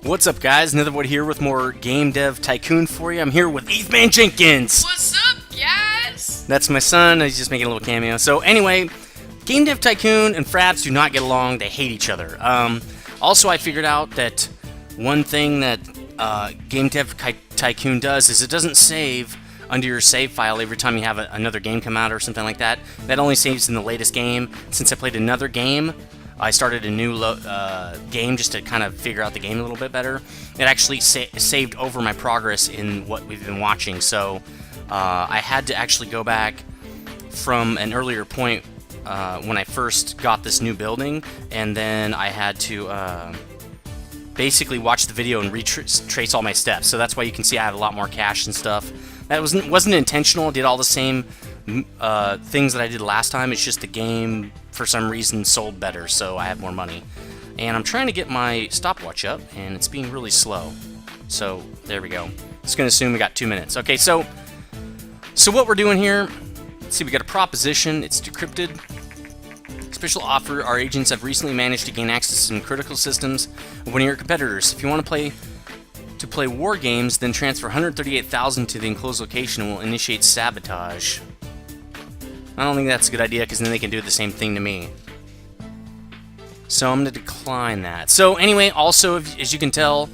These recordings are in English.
What's up, guys? Nethervvoid here with more Game Dev Tycoon for you. I'm here with Eveman Jenkins. What's up, guys? That's my son. He's just making a little cameo. So anyway, Game Dev Tycoon and Fraps do not get along. They hate each other. Also, I figured out that one thing that Game Dev Tycoon does is it doesn't save under your save file every time you have another game come out or something like that. That only saves in the latest game. Since I played another game, I started a new game just to kind of figure out the game a little bit better. It actually saved over my progress in what we've been watching, so I had to actually go back from an earlier point when I first got this new building, and then I had to basically watch the video and retrace all my steps. So that's why you can see I have a lot more cash and stuff. That wasn't intentional. I did all the same things that I did last time. It's just the game for some reason sold better, so I have more money. And I'm trying to get my stopwatch up, and it's being really slow. So there we go. Just gonna assume we got 2 minutes. Okay, so what we're doing here? Let's see, we got a proposition. It's decrypted. Special offer: our agents have recently managed to gain access to some critical systems of one of your competitors. If you want to play war games, then transfer 138,000 to the enclosed location and will initiate sabotage. I don't think that's a good idea, because then they can do the same thing to me. So I'm going to decline that. So anyway, also, as you can tell,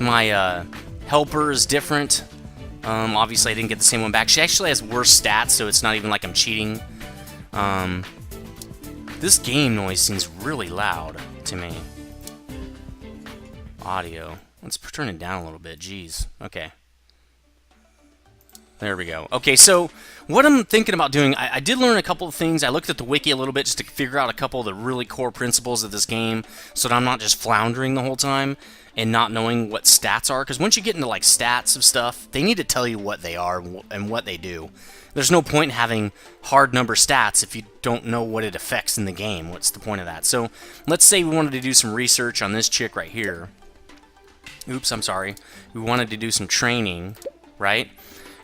my helper is different. Obviously, I didn't get the same one back. She actually has worse stats, so it's not even like I'm cheating. This game noise seems really loud to me. Audio. Let's turn it down a little bit. Jeez. Okay. There we go. Okay, so what I'm thinking about doing, I did learn a couple of things. I looked at the wiki a little bit just to figure out a couple of the really core principles of this game so that I'm not just floundering the whole time and not knowing what stats are. Because once you get into like stats of stuff, they need to tell you what they are and what they do. There's no point having hard number stats if you don't know what it affects in the game. What's the point of that? So let's say we wanted to do some research on this chick right here. Oops, I'm sorry. We wanted to do some training, right?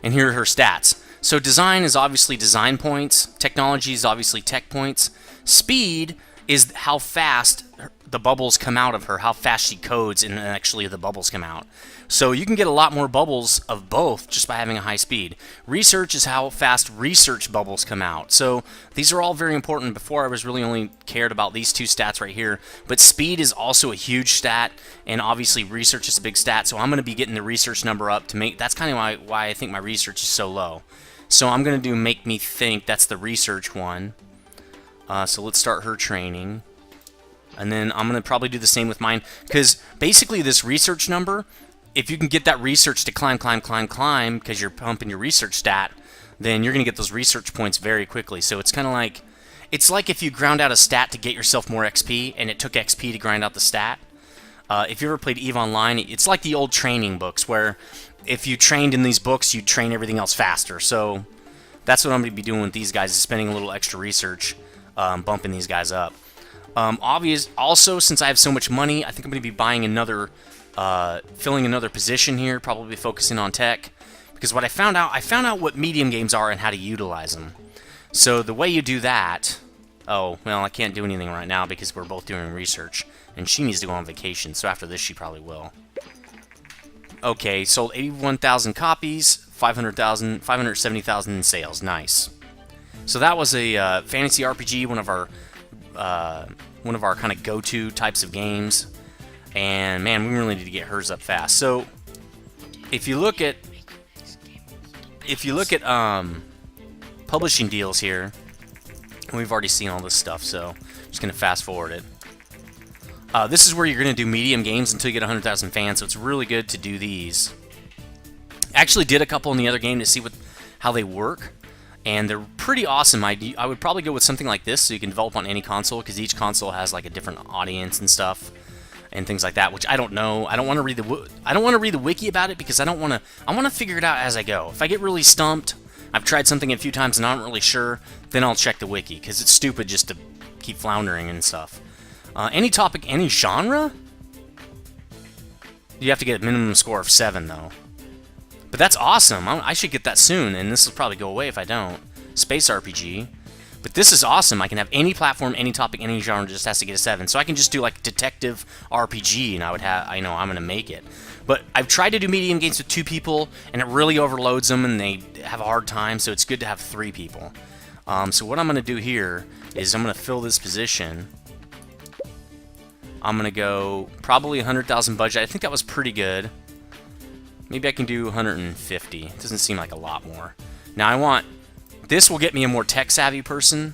And here are her stats. So design is obviously design points. Technology is obviously tech points. Speed is how fast the bubbles come out of her, how fast she codes and actually the bubbles come out. So you can get a lot more bubbles of both just by having a high speed. Research is how fast research bubbles come out. So these are all very important. Before I was really only cared about these two stats right here, but speed is also a huge stat, and obviously research is a big stat, so I'm going to be getting the research number up to make, that's kind of why I think my research is so low. So I'm going to do make me think, that's the research one. So let's start her training. And then I'm going to probably do the same with mine, because basically this research number, if you can get that research to climb, because you're pumping your research stat, then you're going to get those research points very quickly. So it's kind of like, it's like if you ground out a stat to get yourself more XP, and it took XP to grind out the stat. If you ever played EVE Online, it's like the old training books, where if you trained in these books, you'd train everything else faster. So that's what I'm going to be doing with these guys, is spending a little extra research, bumping these guys up. Also, since I have so much money, I think I'm going to be buying another, filling another position here, probably focusing on tech, because what I found out what medium games are and how to utilize them. So the way you do that, oh, well, I can't do anything right now because we're both doing research, and she needs to go on vacation, so after this she probably will. Okay, sold 81,000 copies, 570,000 in sales, nice. So that was a fantasy RPG, one of our kind of go-to types of games, and man, we really need to get hers up fast. So if you look at publishing deals here, we've already seen all this stuff, so I'm just gonna fast forward it. This is where you're gonna do medium games until you get 100,000 fans, so it's really good to do these. Actually did a couple in the other game to see how they work, and they're pretty awesome. I would probably go with something like this, so you can develop on any console, because each console has like a different audience and stuff and things like that, which I don't know. I don't want to read the wiki about it, because I want to figure it out as I go. If I get really stumped, I've tried something a few times and I'm not really sure, then I'll check the wiki, because it's stupid just to keep floundering and stuff. Any topic, any genre? You have to get a minimum score of 7 though. But that's awesome. I should get that soon, and this will probably go away if I don't. Space RPG. But this is awesome. I can have any platform, any topic, any genre, just has to get a 7. So I can just do like detective RPG, and I know I'm going to make it. But I've tried to do medium games with 2 people, and it really overloads them, and they have a hard time, so it's good to have 3 people. So what I'm going to do here is I'm going to fill this position. I'm going to go probably 100,000 budget. I think that was pretty good. Maybe I can do 150. It doesn't seem like a lot more. Now this will get me a more tech-savvy person.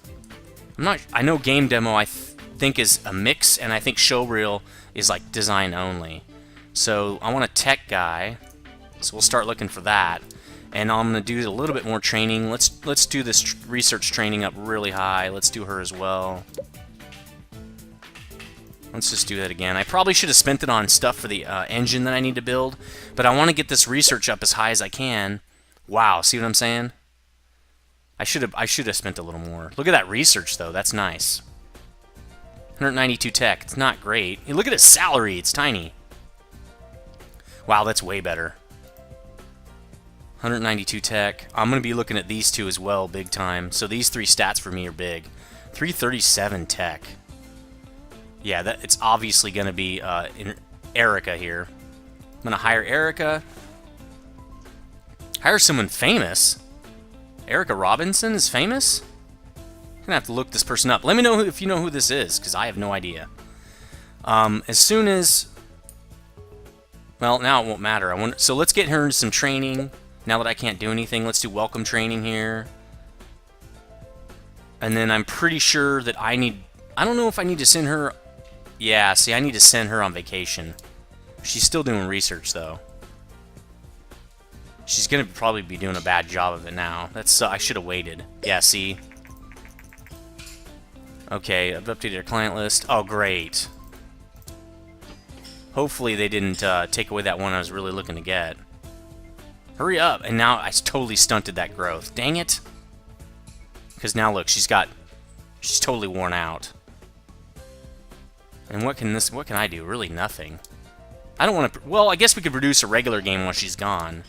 I know game demo I think is a mix, and I think showreel is like design only. So I want a tech guy, so we'll start looking for that. And I'm going to do a little bit more training. Let's do this research training up really high. Let's do her as well. Let's just do that again. I probably should have spent it on stuff for the engine that I need to build, but I want to get this research up as high as I can. Wow, see what I'm saying? I should have spent a little more. Look at that research though. That's nice. 192 tech. It's not great. Hey, look at his salary. It's tiny. Wow, that's way better. 192 tech. I'm going to be looking at these 2 as well, big time. So these 3 stats for me are big. 337 tech. Yeah, it's obviously going to be Erica here. I'm going to hire Erica. Hire someone famous. Erica Robinson is famous? I'm going to have to look this person up. Let me know if you know who this is, because I have no idea. As soon as... Well, now it won't matter. So let's get her into some training. Now that I can't do anything, let's do welcome training here. And then I'm pretty sure that I don't know if I need to send her... Yeah, see, I need to send her on vacation. She's still doing research, though. She's going to probably be doing a bad job of it now. I should have waited. Yeah, see? Okay, I've updated our client list. Oh, great. Hopefully they didn't take away that one I was really looking to get. Hurry up! And now I totally stunted that growth. Dang it! Because now look, she's totally worn out. And what can I do? Really nothing. I don't want to... Well, I guess we could produce a regular game while she's gone.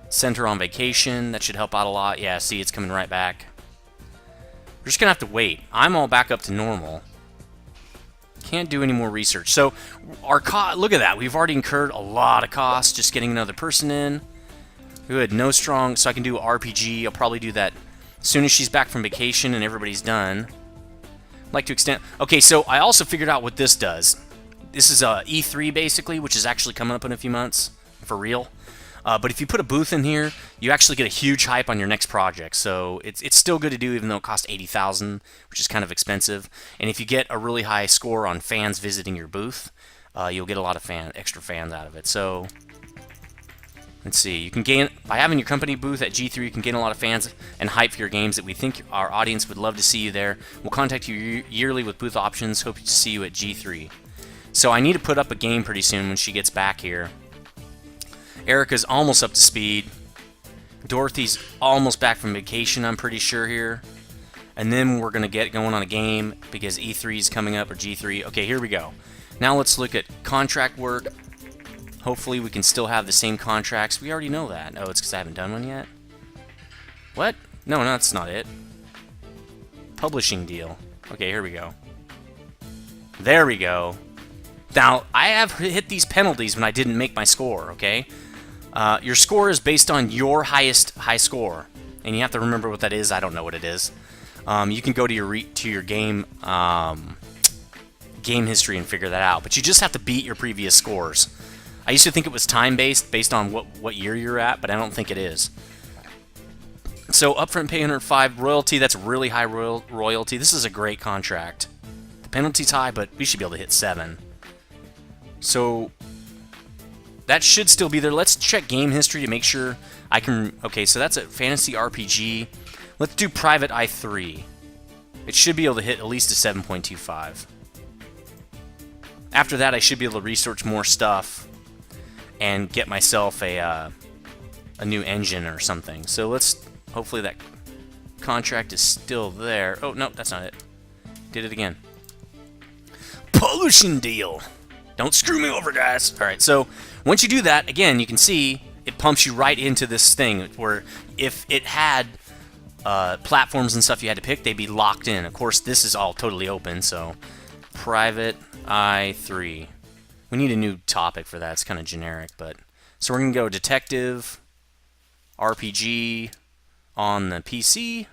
Send her on vacation. That should help out a lot. Yeah, see, it's coming right back. We're just going to have to wait. I'm all back up to normal. Can't do any more research. So, look at that. We've already incurred a lot of costs just getting another person in. Good. No strong... So I can do RPG. I'll probably do that as soon as she's back from vacation and everybody's done. I'd like to extend... Okay, so I also figured out what this does. This is E3, basically, which is actually coming up in a few months. For real. But if you put a booth in here, you actually get a huge hype on your next project. So it's still good to do, even though it costs $80,000, which is kind of expensive. And if you get a really high score on fans visiting your booth, you'll get a lot of extra fans out of it. So let's see. You can gain by having your company booth at G3. You can gain a lot of fans and hype for your games that we think our audience would love to see you there. We'll contact you yearly with booth options. Hope to see you at G3. So I need to put up a game pretty soon when she gets back here. Erica's almost up to speed. Dorothy's almost back from vacation, I'm pretty sure here. And then we're going to get going on a game because E3 is coming up, or G3. Okay, here we go. Now let's look at contract work. Hopefully we can still have the same contracts. We already know that. Oh, it's because I haven't done one yet? What? No, that's not it. Publishing deal. Okay, here we go. There we go. Now, I have hit these penalties when I didn't make my score, okay? Your score is based on your highest high score, and you have to remember what that is. I don't know what it is. You can go to your game history and figure that out, but you just have to beat your previous scores. I used to think it was time-based, based on what year you're at, but I don't think it is. So, upfront pay 105, royalty, that's really high royalty. This is a great contract. The penalty's high, but we should be able to hit 7. So, that should still be there. Let's check game history to make sure I can... Okay, so that's a fantasy RPG. Let's do Private Eye 3. It should be able to hit at least a 7.25. After that, I should be able to research more stuff and get myself a new engine or something. So let's... Hopefully that contract is still there. Oh, no, that's not it. Did it again. Publishing deal! Don't screw me over, guys. All right, so once you do that, again, you can see it pumps you right into this thing where if it had platforms and stuff you had to pick, they'd be locked in. Of course, this is all totally open, so private i3. We need a new topic for that. It's kind of generic, but so we're going to go detective, RPG on the PC.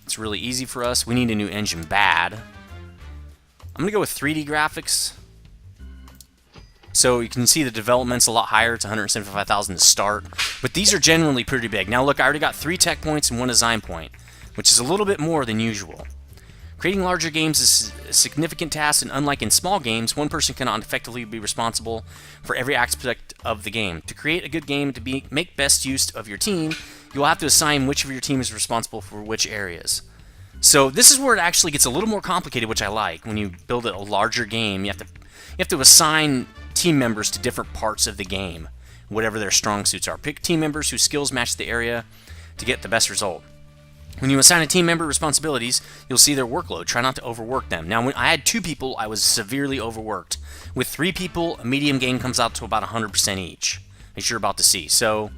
It's really easy for us. We need a new engine bad. I'm going to go with 3D graphics. So you can see the development's a lot higher. It's 175,000 to start. But these are generally pretty big. Now look, I already got 3 tech points and 1 design point, which is a little bit more than usual. Creating larger games is a significant task, and unlike in small games, one person cannot effectively be responsible for every aspect of the game. To create a good game to make best use of your team, you will have to assign which of your team is responsible for which areas. So this is where it actually gets a little more complicated, which I like. When you build a larger game, you have to assign team members to different parts of the game, whatever their strong suits are. Pick team members whose skills match the area to get the best result. When you assign a team member responsibilities, you'll see their workload. Try not to overwork them. Now, when I had 2 people, I was severely overworked. With 3 people, a medium game comes out to about 100% each, as you're about to see. So,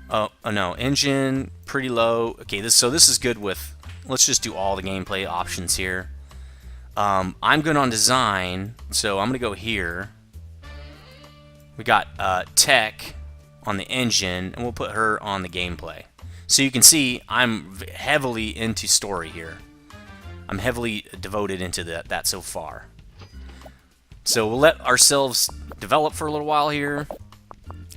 oh no, engine, pretty low. Okay, so this is good with, let's just do all the gameplay options here. I'm good on design, so I'm going to go here. We got tech on the engine, and we'll put her on the gameplay. So you can see I'm heavily into story here. I'm heavily devoted into that so far. So we'll let ourselves develop for a little while here,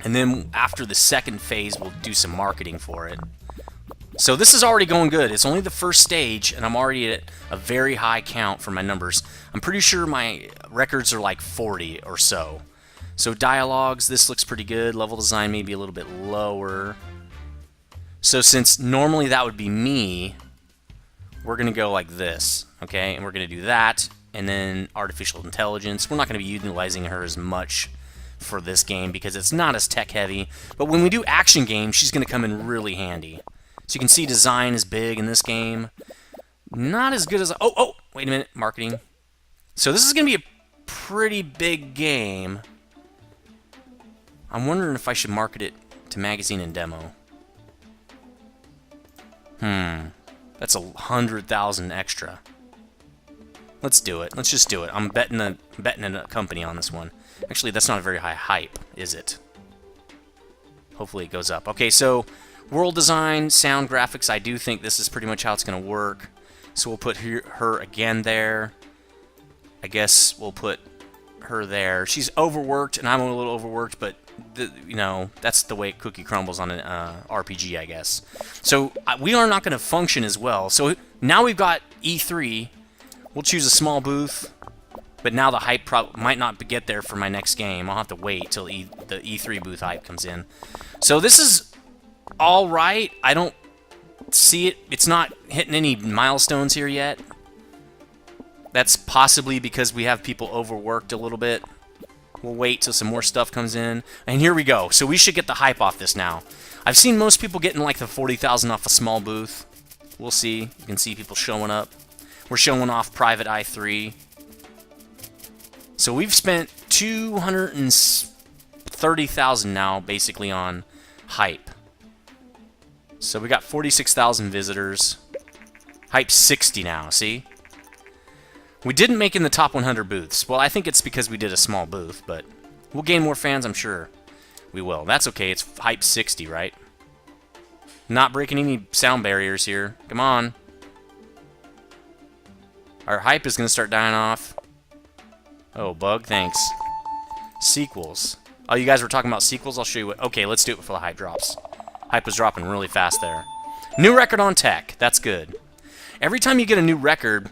and then after the second phase, we'll do some marketing for it. So this is already going good. It's only the first stage, and I'm already at a very high count for my numbers. I'm pretty sure my records are like 40 or so. So dialogues, this looks pretty good. Level design maybe a little bit lower. So since normally that would be me, we're going to go like this, okay? And we're going to do that, and then artificial intelligence. We're not going to be utilizing her as much for this game because it's not as tech heavy. But when we do action games, she's going to come in really handy. So you can see design is big in this game. Not as good as... Oh, wait a minute. Marketing. So this is going to be a pretty big game. I'm wondering if I should market it to magazine and demo. That's 100,000 extra. Let's do it. Let's just do it. I'm betting a company on this one. Actually, that's not a very high hype, is it? Hopefully it goes up. Okay, so... world design, sound graphics, I do think this is pretty much how it's going to work. So we'll put her again there. I guess we'll put her there. She's overworked, and I'm a little overworked, but, you know, that's the way cookie crumbles on an RPG, I guess. So we are not going to function as well. So now we've got E3. We'll choose a small booth, but now the hype might not get there for my next game. I'll have to wait till the E3 booth hype comes in. So this is... all right. I don't see it. It's not hitting any milestones here yet. That's possibly because we have people overworked a little bit. We'll wait till some more stuff comes in. And here we go. So we should get the hype off this now. I've seen most people getting like the 40,000 off a small booth. We'll see. You can see people showing up. We're showing off private i3. So we've spent 230,000 now basically on hype. So we got 46,000 visitors. Hype 60 now, see? We didn't make in the top 100 booths. Well, I think it's because we did a small booth, but we'll gain more fans, I'm sure. We will. That's okay. It's hype 60, right? Not breaking any sound barriers here. Come on. Our hype is going to start dying off. Oh, bug, thanks. Sequels. Oh, you guys were talking about sequels? I'll show you what... okay, let's do it before the hype drops. Hype was dropping really fast there. New record on tech. That's good. Every time you get a new record,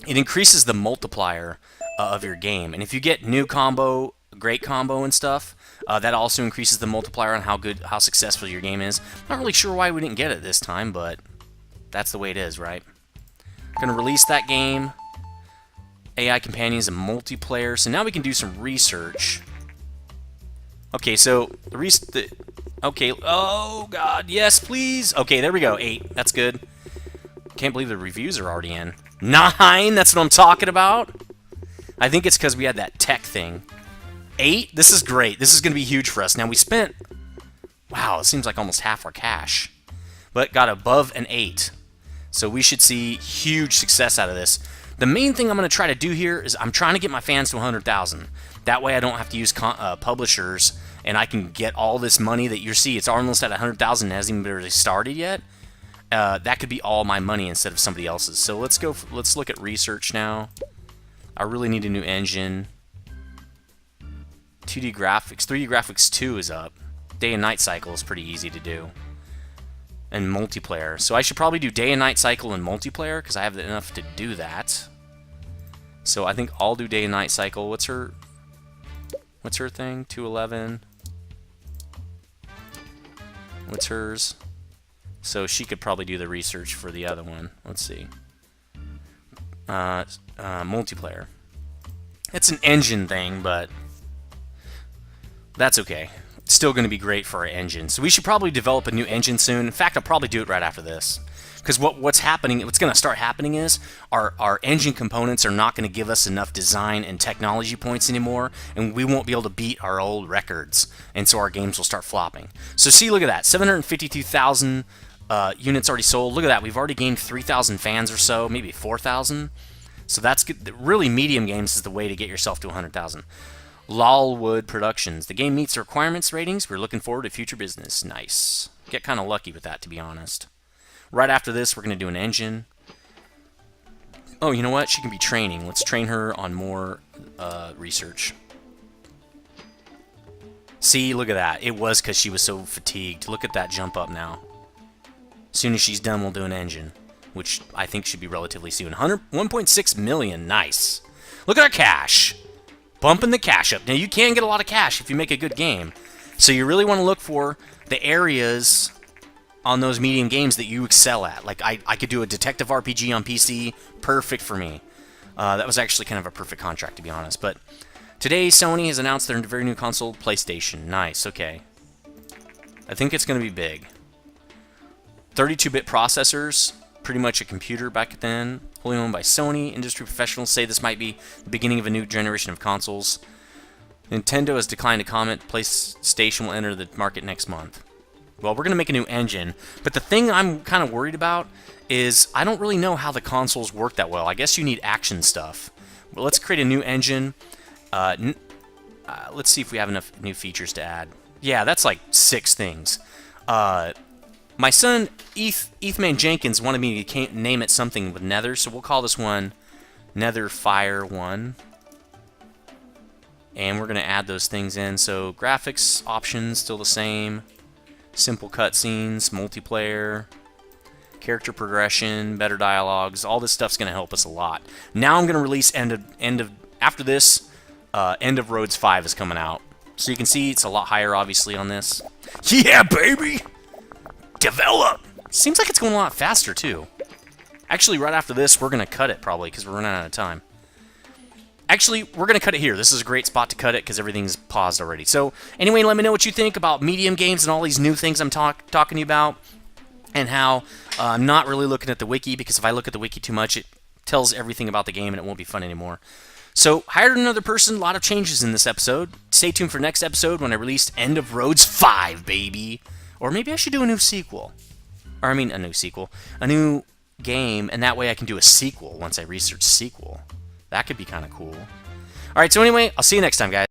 it increases the multiplier of your game. And if you get new combo, great combo and stuff, that also increases the multiplier on how successful your game is. Not really sure why we didn't get it this time, but that's the way it is, right? Going to release that game. AI Companions and multiplayer. So now we can do some research. Okay, so okay, oh god, yes, please. Okay, there we go. 8. That's good. Can't believe the reviews are already in. 9. That's what I'm talking about. I think it's because we had that tech thing. 8. This is great. This is going to be huge for us. Now we spent. Wow, it seems like almost half our cash. but got above an 8. So we should see huge success out of this. The main thing I'm going to try to do here is I'm trying to get my fans to 100,000. That way I don't have to use publishers, and I can get all this money that you see. It's almost at 100,000, hasn't even really started yet. That could be all my money instead of somebody else's. So let's go. Let's look at research now. I really need a new engine. 2D graphics, 3D graphics 2 is up. Day and night cycle is pretty easy to do. And multiplayer. So I should probably do day and night cycle and multiplayer because I have enough to do that. So I think I'll do day and night cycle. What's her thing? 211. What's hers? So she could probably do the research for the other one. Let's see. Multiplayer. It's an engine thing, but that's okay. It's still going to be great for our engine. So we should probably develop a new engine soon. In fact, I'll probably do it right after this. Because what's going to start happening is our engine components are not going to give us enough design and technology points anymore, and we won't be able to beat our old records, and so our games will start flopping. So see, look at that, 752,000 units already sold. Look at that, we've already gained 3,000 fans or so, maybe 4,000. So that's good. Really, medium games is the way to get yourself to 100,000. Lolwood Productions. The game meets the requirements ratings. We're looking forward to future business. Nice. Get kind of lucky with that, to be honest. Right after this, we're going to do an engine. Oh, you know what? She can be training. Let's train her on more research. See, look at that. It was because she was so fatigued. Look at that jump up now. As soon as she's done, we'll do an engine, which I think should be relatively soon. 1.6 million. Nice. Look at our cash. Bumping the cash up. Now, you can get a lot of cash if you make a good game. So you really want to look for the areas on those medium games that you excel at. Like, I could do a detective RPG on PC. Perfect for me. That was actually kind of a perfect contract, to be honest. But today, Sony has announced their very new console, PlayStation. Nice, okay. I think it's going to be big. 32-bit processors, pretty much a computer back then. Wholly owned by Sony. Industry professionals say this might be the beginning of a new generation of consoles. Nintendo has declined to comment. PlayStation will enter the market next month. Well, we're going to make a new engine, but the thing I'm kind of worried about is I don't really know how the consoles work that well. I guess you need action stuff. But let's create a new engine. Let's see if we have enough new features to add. Yeah, that's like 6 things. My son, Ethman Jenkins, wanted me to name it something with Nether, so we'll call this one Nether Fire 1. And we're going to add those things in. So graphics options still the same. Simple cutscenes, multiplayer, character progression, better dialogues. All this stuff's going to help us a lot. Now I'm going to release after this, End of Roads 5 is coming out. So you can see it's a lot higher, obviously, on this. Yeah, baby! Develop! Seems like it's going a lot faster, too. Actually, right after this, we're going to cut it, probably, because we're running out of time. Actually, we're going to cut it here. This is a great spot to cut it, because everything's paused already. So, anyway, let me know what you think about medium games and all these new things I'm talking to you about, and how I'm not really looking at the wiki, because if I look at the wiki too much, it tells everything about the game, and it won't be fun anymore. So, hired another person, a lot of changes in this episode. Stay tuned for next episode when I release End of Roads 5, baby! Or maybe I should do a new sequel. Or, I mean, a new sequel. A new game, and that way I can do a sequel once I research sequel. That could be kind of cool. Alright, so anyway, I'll see you next time, guys.